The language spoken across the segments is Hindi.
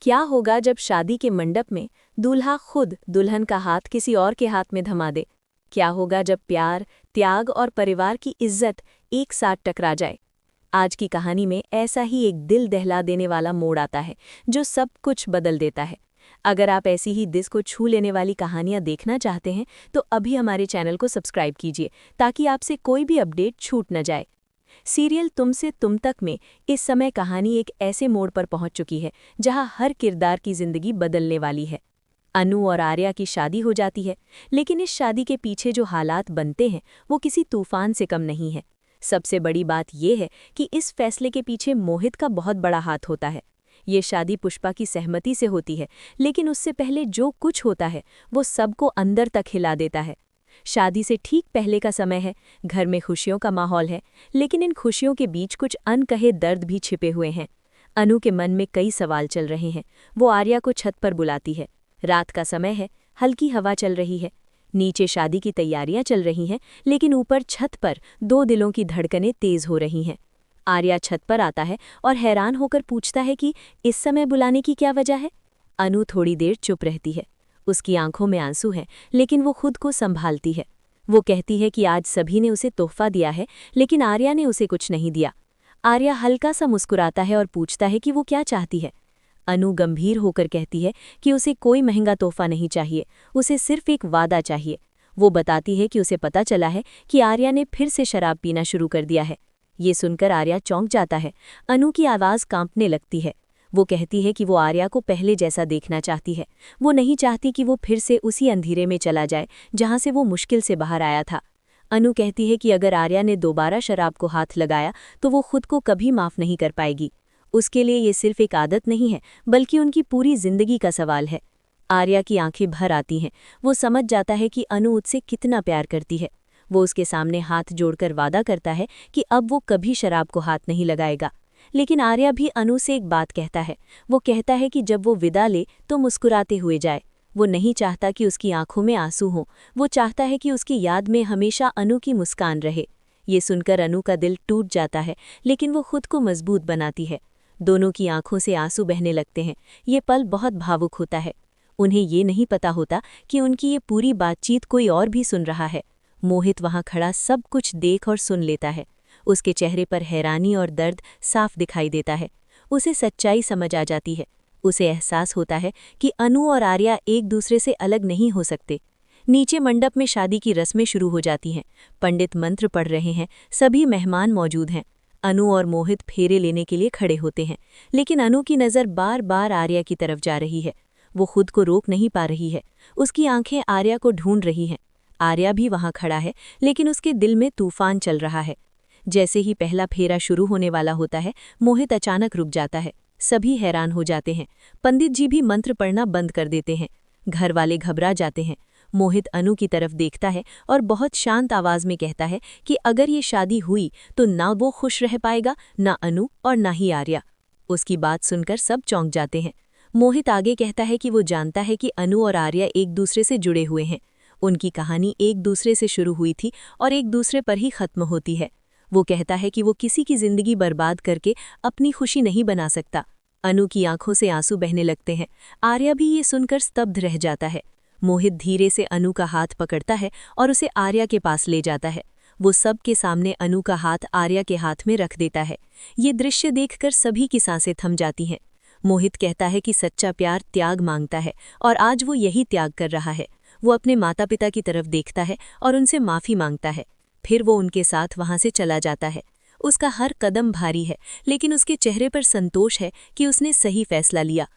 क्या होगा जब शादी के मंडप में दूल्हा खुद दुल्हन का हाथ किसी और के हाथ में थमा दे? क्या होगा जब प्यार, त्याग और परिवार की इज्जत एक साथ टकरा जाए? आज की कहानी में ऐसा ही एक दिल दहला देने वाला मोड़ आता है जो सब कुछ बदल देता है। अगर आप ऐसी ही दिल को छू लेने वाली कहानियां देखना चाहते हैं तो अभी हमारे चैनल को सब्सक्राइब कीजिए ताकि आपसे कोई भी अपडेट छूट न जाए। सीरियल तुम से तुम तक में इस समय कहानी एक ऐसे मोड़ पर पहुंच चुकी है जहां हर किरदार की जिंदगी बदलने वाली है। अनु और आर्या की शादी हो जाती है, लेकिन इस शादी के पीछे जो हालात बनते हैं वो किसी तूफान से कम नहीं है। सबसे बड़ी बात यह है कि इस फैसले के पीछे मोहित का बहुत बड़ा हाथ होता है। ये शादी पुष्पा की सहमति से होती है, लेकिन उससे पहले जो कुछ होता है वो सबको अंदर तक हिला देता है। शादी से ठीक पहले का समय है, घर में खुशियों का माहौल है, लेकिन इन खुशियों के बीच कुछ अनकहे दर्द भी छिपे हुए हैं। अनु के मन में कई सवाल चल रहे हैं। वो आर्या को छत पर बुलाती है। रात का समय है, हल्की हवा चल रही है। नीचे शादी की तैयारियां चल रही हैं, लेकिन ऊपर छत पर दो दिलों की धड़कनें तेज हो रही हैं। आर्या छत पर आता है और हैरान होकर पूछता है कि इस समय बुलाने की क्या वजह है। अनु थोड़ी देर चुप रहती है। उसकी आंखों में आंसू हैं, लेकिन वो खुद को संभालती है। वो कहती है कि आज सभी ने उसे तोहफा दिया है, लेकिन आर्या ने उसे कुछ नहीं दिया। आर्या हल्का सा मुस्कुराता है और पूछता है कि वो क्या चाहती है। अनु गंभीर होकर कहती है कि उसे कोई महंगा तोहफा नहीं चाहिए, उसे सिर्फ एक वादा चाहिए। वो बताती है कि उसे पता चला है कि आर्या ने फिर से शराब पीना शुरू कर दिया है। ये सुनकर आर्या चौंक जाता है। अनु की आवाज़ कांपने लगती है। वो कहती है कि वो आर्या को पहले जैसा देखना चाहती है। वो नहीं चाहती कि वो फिर से उसी अंधेरे में चला जाए जहां से वो मुश्किल से बाहर आया था। अनु कहती है कि अगर आर्या ने दोबारा शराब को हाथ लगाया तो वो खुद को कभी माफ़ नहीं कर पाएगी। उसके लिए ये सिर्फ एक आदत नहीं है, बल्कि उनकी पूरी जिंदगी का सवाल है। आर्या की आंखें भर आती हैं। वो समझ जाता है कि अनु उससे कितना प्यार करती है। वो उसके सामने हाथ जोड़कर वादा करता है कि अब वो कभी शराब को हाथ नहीं लगाएगा। लेकिन आर्या भी अनु से एक बात कहता है। वो कहता है कि जब वो विदा ले तो मुस्कुराते हुए जाए। वो नहीं चाहता कि उसकी आंखों में आंसू हों। वो चाहता है कि उसकी याद में हमेशा अनु की मुस्कान रहे। ये सुनकर अनु का दिल टूट जाता है, लेकिन वो खुद को मजबूत बनाती है। दोनों की आंखों से आंसू बहने लगते हैं। ये पल बहुत भावुक होता है। उन्हें ये नहीं पता होता कि उनकी ये पूरी बातचीत कोई और भी सुन रहा है। मोहित वहाँ खड़ा सब कुछ देख और सुन लेता है। उसके चेहरे पर हैरानी और दर्द साफ दिखाई देता है। उसे सच्चाई समझ आ जाती है। उसे एहसास होता है कि अनु और आर्या एक दूसरे से अलग नहीं हो सकते। नीचे मंडप में शादी की रस्में शुरू हो जाती हैं। पंडित मंत्र पढ़ रहे हैं। सभी मेहमान मौजूद हैं। अनु और मोहित फेरे लेने के लिए खड़े होते हैं, लेकिन अनु की नज़र बार बार आर्या की तरफ जा रही है। वो खुद को रोक नहीं पा रही है। उसकी आंखें आर्या को ढूंढ रही हैं। आर्या भी वहाँ खड़ा है, लेकिन उसके दिल में तूफान चल रहा है। जैसे ही पहला फेरा शुरू होने वाला होता है, मोहित अचानक रुक जाता है। सभी हैरान हो जाते हैं। पंडित जी भी मंत्र पढ़ना बंद कर देते हैं। घर वाले घबरा जाते हैं। मोहित अनु की तरफ देखता है और बहुत शांत आवाज में कहता है कि अगर ये शादी हुई तो ना वो खुश रह पाएगा, ना अनु और ना ही आर्या। उसकी बात सुनकर सब चौंक जाते हैं। मोहित आगे कहता है कि वो जानता है कि अनु और आर्या एक दूसरे से जुड़े हुए हैं। उनकी कहानी एक दूसरे से शुरू हुई थी और एक दूसरे पर ही खत्म होती है। वो कहता है कि वो किसी की जिंदगी बर्बाद करके अपनी खुशी नहीं बना सकता। अनु की आंखों से आंसू बहने लगते हैं। आर्या भी ये सुनकर स्तब्ध रह जाता है। मोहित धीरे से अनु का हाथ पकड़ता है और उसे आर्या के पास ले जाता है। वो सबके सामने अनु का हाथ आर्या के हाथ में रख देता है। ये दृश्य देखकर सभी की सांसें थम जाती हैं। मोहित कहता है कि सच्चा प्यार त्याग मांगता है और आज वो यही त्याग कर रहा है। वो अपने माता पिता की तरफ देखता है और उनसे माफ़ी मांगता है। फिर वो उनके साथ वहाँ से चला जाता है। उसका हर कदम भारी है, लेकिन उसके चेहरे पर संतोष है कि उसने सही फैसला लिया।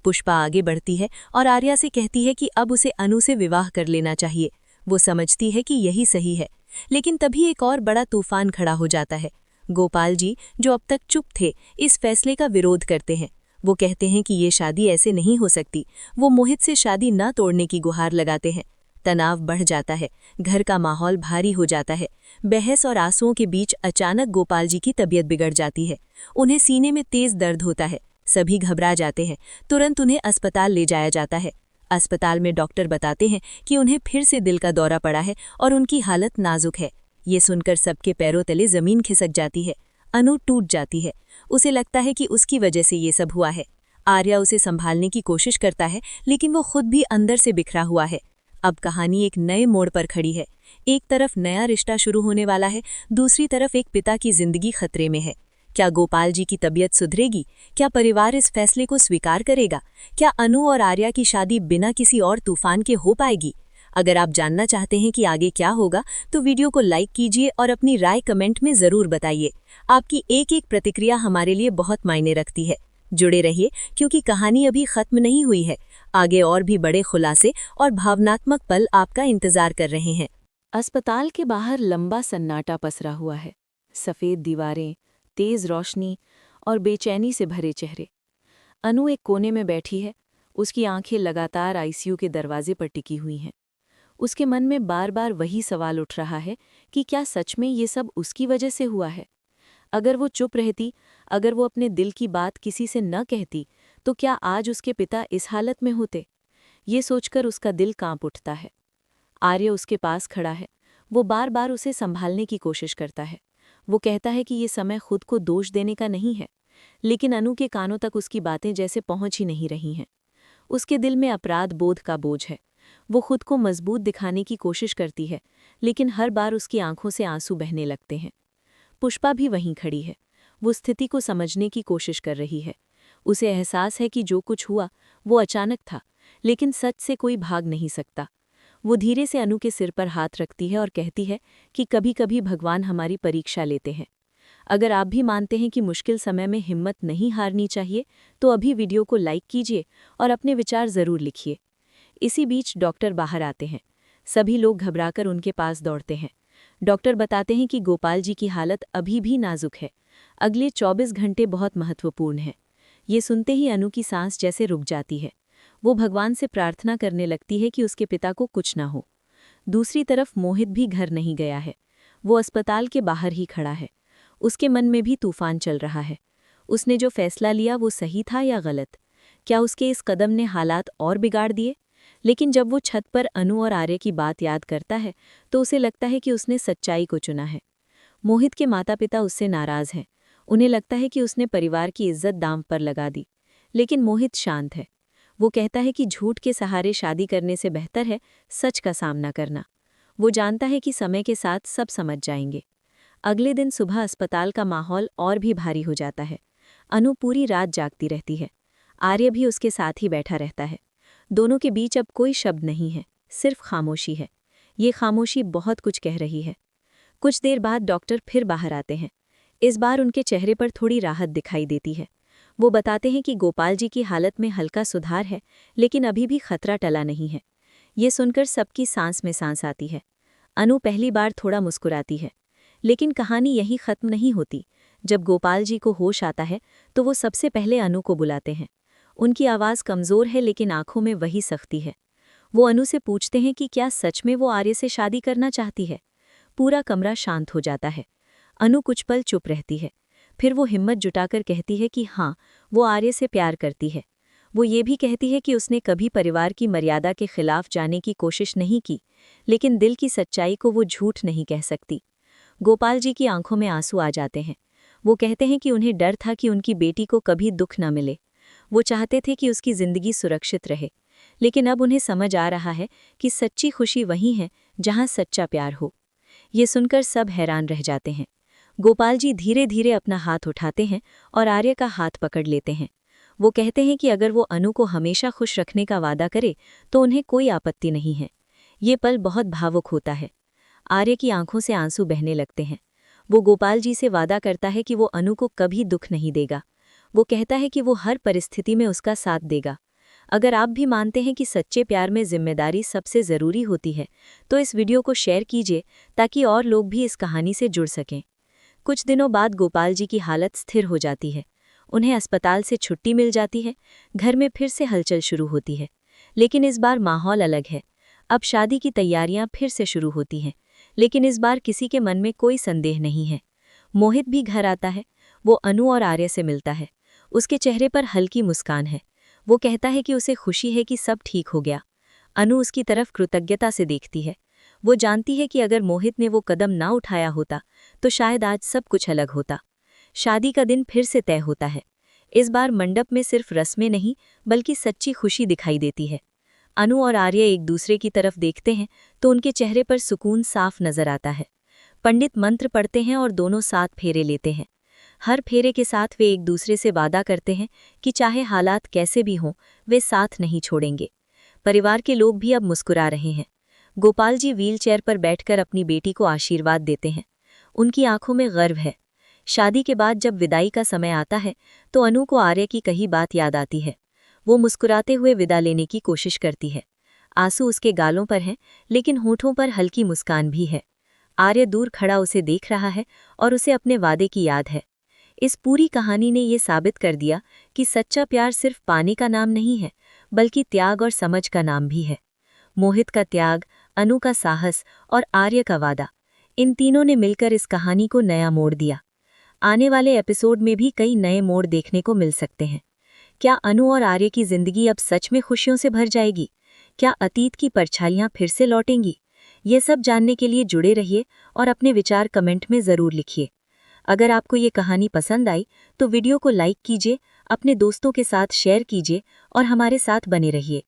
पुष्पा आगे बढ़ती है और आर्या से कहती है कि अब उसे अनु से विवाह कर लेना चाहिए। वो समझती है कि यही सही है, लेकिन तभी एक और बड़ा तूफान खड़ा हो जाता है। गोपाल जी, जो अब तक चुप थे, इस फैसले का विरोध करते हैं। वो कहते हैं कि ये शादी ऐसे नहीं हो सकती। वो मोहित से शादी न तोड़ने की गुहार लगाते हैं। तनाव बढ़ जाता है। घर का माहौल भारी हो जाता है। बहस और आंसुओं के बीच अचानक गोपाल जी की तबीयत बिगड़ जाती है। उन्हें सीने में तेज दर्द होता है। सभी घबरा जाते हैं। तुरंत उन्हें अस्पताल ले जाया जाता है। अस्पताल में डॉक्टर बताते हैं कि उन्हें फिर से दिल का दौरा पड़ा है और उनकी हालत नाजुक है। ये सुनकर सबके पैरों तले जमीन खिसक जाती है। अनु टूट जाती है। उसे लगता है कि उसकी वजह से ये सब हुआ है। आर्या उसे संभालने की कोशिश करता है, लेकिन वो खुद भी अंदर से बिखरा हुआ है। अब कहानी एक नए मोड़ पर खड़ी है। एक तरफ नया रिश्ता शुरू होने वाला है, दूसरी तरफ एक पिता की जिंदगी खतरे में है। क्या गोपाल जी की तबीयत सुधरेगी? क्या परिवार इस फैसले को स्वीकार करेगा? क्या अनु और आर्या की शादी बिना किसी और तूफान के हो पाएगी? अगर आप जानना चाहते हैं कि आगे क्या होगा, तो वीडियो को लाइक कीजिए और अपनी राय कमेंट में जरूर बताइए। आपकी एक एक प्रतिक्रिया हमारे लिए बहुत मायने रखती है। जुड़े रहिए, क्योंकि कहानी अभी खत्म नहीं हुई है। आगे और भी बड़े खुलासे और भावनात्मक पल आपका इंतजार कर रहे हैं। अस्पताल के बाहर लंबा सन्नाटा पसरा हुआ है। सफेद दीवारें, तेज रोशनी और बेचैनी से भरे चेहरे। अनु एक कोने में बैठी है, उसकी आंखें लगातार आईसीयू के दरवाजे पर टिकी हुई हैं। उसके मन में बार बार वही सवाल उठ रहा है कि क्या सच में ये सब उसकी वजह से हुआ है। अगर वो चुप रहती, अगर वो अपने दिल की बात किसी से न कहती, तो क्या आज उसके पिता इस हालत में होते? ये सोचकर उसका दिल कांप उठता है। आर्य उसके पास खड़ा है। वो बार बार उसे संभालने की कोशिश करता है। वो कहता है कि ये समय खुद को दोष देने का नहीं है, लेकिन अनु के कानों तक उसकी बातें जैसे पहुंच ही नहीं रही हैं। उसके दिल में अपराध बोध का बोझ है। वो खुद को मजबूत दिखाने की कोशिश करती है, लेकिन हर बार उसकी आंखों से आंसू बहने लगते हैं। पुष्पा भी वहीं खड़ी है। वो स्थिति को समझने की कोशिश कर रही है। उसे एहसास है कि जो कुछ हुआ वो अचानक था, लेकिन सच से कोई भाग नहीं सकता। वो धीरे से अनु के सिर पर हाथ रखती है और कहती है कि कभी कभी भगवान हमारी परीक्षा लेते हैं। अगर आप भी मानते हैं कि मुश्किल समय में हिम्मत नहीं हारनी चाहिए, तो अभी वीडियो को लाइक कीजिए और अपने विचार ज़रूर लिखिए। इसी बीच डॉक्टर बाहर आते हैं। सभी लोग घबराकर उनके पास दौड़ते हैं। डॉक्टर बताते हैं कि गोपाल जी की हालत अभी भी नाजुक है। अगले 24 घंटे बहुत महत्वपूर्ण हैं। ये सुनते ही अनु की सांस जैसे रुक जाती है। वो भगवान से प्रार्थना करने लगती है कि उसके पिता को कुछ ना हो। दूसरी तरफ मोहित भी घर नहीं गया है। वो अस्पताल के बाहर ही खड़ा है। उसके मन में भी तूफान चल रहा है। उसने जो फैसला लिया वो सही था या गलत? क्या उसके इस कदम ने हालात और बिगाड़ दिए? लेकिन जब वो छत पर अनु और आर्य की बात याद करता है, तो उसे लगता है कि उसने सच्चाई को चुना है। मोहित के माता पिता उससे नाराज हैं। उन्हें लगता है कि उसने परिवार की इज्जत दांव पर लगा दी। लेकिन मोहित शांत है। वो कहता है कि झूठ के सहारे शादी करने से बेहतर है सच का सामना करना। वो जानता है कि समय के साथ सब समझ जाएंगे। अगले दिन सुबह अस्पताल का माहौल और भी भारी हो जाता है। अनु पूरी रात जागती रहती है। आर्य भी उसके साथ ही बैठा रहता है। दोनों के बीच अब कोई शब्द नहीं है, सिर्फ खामोशी है। ये खामोशी बहुत कुछ कह रही है। कुछ देर बाद डॉक्टर फिर बाहर आते हैं। इस बार उनके चेहरे पर थोड़ी राहत दिखाई देती है। वो बताते हैं कि गोपाल जी की हालत में हल्का सुधार है, लेकिन अभी भी खतरा टला नहीं है। ये सुनकर सबकी सांस में सांस आती है। अनु पहली बार थोड़ा मुस्कुराती है। लेकिन कहानी यहीं खत्म नहीं होती। जब गोपाल जी को होश आता है, तो वो सबसे पहले अनु को बुलाते हैं। उनकी आवाज़ कमज़ोर है, लेकिन आंखों में वही सख्ती है। वो अनु से पूछते हैं कि क्या सच में वो आर्य से शादी करना चाहती है। पूरा कमरा शांत हो जाता है। अनु कुछ पल चुप रहती है। फिर वो हिम्मत जुटाकर कहती है कि हाँ, वो आर्य से प्यार करती है। वो ये भी कहती है कि उसने कभी परिवार की मर्यादा के खिलाफ जाने की कोशिश नहीं की, लेकिन दिल की सच्चाई को वो झूठ नहीं कह सकती। गोपाल जी की आंखों में आंसू आ जाते हैं। वो कहते हैं कि उन्हें डर था कि उनकी बेटी को कभी दुख न मिले। वो चाहते थे कि उसकी जिंदगी सुरक्षित रहे, लेकिन अब उन्हें समझ आ रहा है कि सच्ची खुशी वहीं है जहां सच्चा प्यार हो। ये सुनकर सब हैरान रह जाते हैं। गोपाल जी धीरे धीरे अपना हाथ उठाते हैं और आर्य का हाथ पकड़ लेते हैं। वो कहते हैं कि अगर वो अनु को हमेशा खुश रखने का वादा करे, तो उन्हें कोई आपत्ति नहीं है। ये पल बहुत भावुक होता है। आर्य की आंखों से आंसू बहने लगते हैं। वो गोपाल जी से वादा करता है कि वो अनु को कभी दुख नहीं देगा। वो कहता है कि वो हर परिस्थिति में उसका साथ देगा। अगर आप भी मानते हैं कि सच्चे प्यार में जिम्मेदारी सबसे ज़रूरी होती है, तो इस वीडियो को शेयर कीजिए ताकि और लोग भी इस कहानी से जुड़ सकें। कुछ दिनों बाद गोपाल जी की हालत स्थिर हो जाती है। उन्हें अस्पताल से छुट्टी मिल जाती है। घर में फिर से हलचल शुरू होती है, लेकिन इस बार माहौल अलग है। अब शादी की तैयारियां फिर से शुरू होती हैं, लेकिन इस बार किसी के मन में कोई संदेह नहीं है। मोहित भी घर आता है। वो अनु और आर्य से मिलता है। उसके चेहरे पर हल्की मुस्कान है। वो कहता है कि उसे खुशी है कि सब ठीक हो गया। अनु उसकी तरफ कृतज्ञता से देखती है। वो जानती है कि अगर मोहित ने वो कदम ना उठाया होता, तो शायद आज सब कुछ अलग होता। शादी का दिन फिर से तय होता है। इस बार मंडप में सिर्फ रस्में नहीं बल्कि सच्ची खुशी दिखाई देती है। अनु और आर्य एक दूसरे की तरफ देखते हैं तो उनके चेहरे पर सुकून साफ नजर आता है। पंडित मंत्र पढ़ते हैं और दोनों साथ फेरे लेते हैं। हर फेरे के साथ वे एक दूसरे से वादा करते हैं कि चाहे हालात कैसे भी हों वे साथ नहीं छोड़ेंगे। परिवार के लोग भी अब मुस्कुरा रहे हैं। गोपाल जी व्हीलचेयर पर बैठकर अपनी बेटी को आशीर्वाद देते हैं। उनकी आंखों में गर्व है। शादी के बाद जब विदाई का समय आता है तो अनु को आर्य की कही बात याद आती है। वो मुस्कुराते हुए विदा लेने की कोशिश करती है। आंसू उसके गालों पर हैं लेकिन होठों पर हल्की मुस्कान भी है। आर्य दूर खड़ा उसे देख रहा है और उसे अपने वादे की याद है। इस पूरी कहानी ने ये साबित कर दिया कि सच्चा प्यार सिर्फ पाने का नाम नहीं है बल्कि त्याग और समझ का नाम भी है। मोहित का त्याग, अनु का साहस और आर्य का वादा, इन तीनों ने मिलकर इस कहानी को नया मोड़ दिया। आने वाले एपिसोड में भी कई नए मोड़ देखने को मिल सकते हैं। क्या अनु और आर्य की जिंदगी अब सच में खुशियों से भर जाएगी? क्या अतीत की परछाइयां फिर से लौटेंगी? ये सब जानने के लिए जुड़े रहिए और अपने विचार कमेंट में ज़रूर लिखिए। अगर आपको ये कहानी पसंद आई तो वीडियो को लाइक कीजिए, अपने दोस्तों के साथ शेयर कीजिए और हमारे साथ बने रहिए।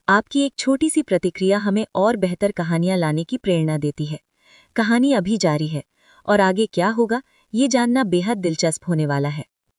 आपकी एक छोटी सी प्रतिक्रिया हमें और बेहतर कहानियां लाने की प्रेरणा देती है। कहानी अभी जारी है और आगे क्या होगा ये जानना बेहद दिलचस्प होने वाला है।